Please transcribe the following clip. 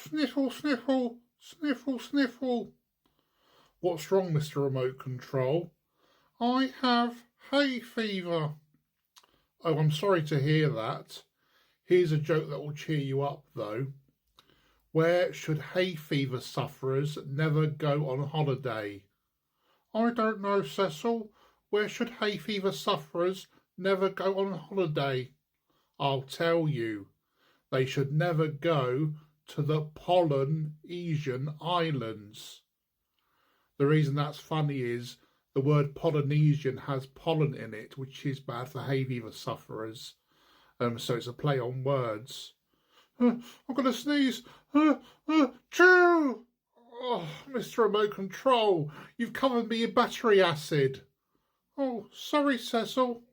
Sniffle, sniffle, sniffle, sniffle. What's wrong, Mr. Remote Control? I have hay fever. Oh, I'm sorry to hear that. Here's a joke that will cheer you up, though. Where should hay fever sufferers never go on holiday? I don't know, Cecil. Where should hay fever sufferers never go on holiday? I'll tell you. They should never go to the Polynesian Islands. The reason that's funny is the word Polynesian has pollen in it, which is bad for hay fever sufferers. So it's a play on words. I'm going to sneeze. Choo! Oh, Mr. Remote Control, you've covered me in battery acid. Oh, sorry, Cecil.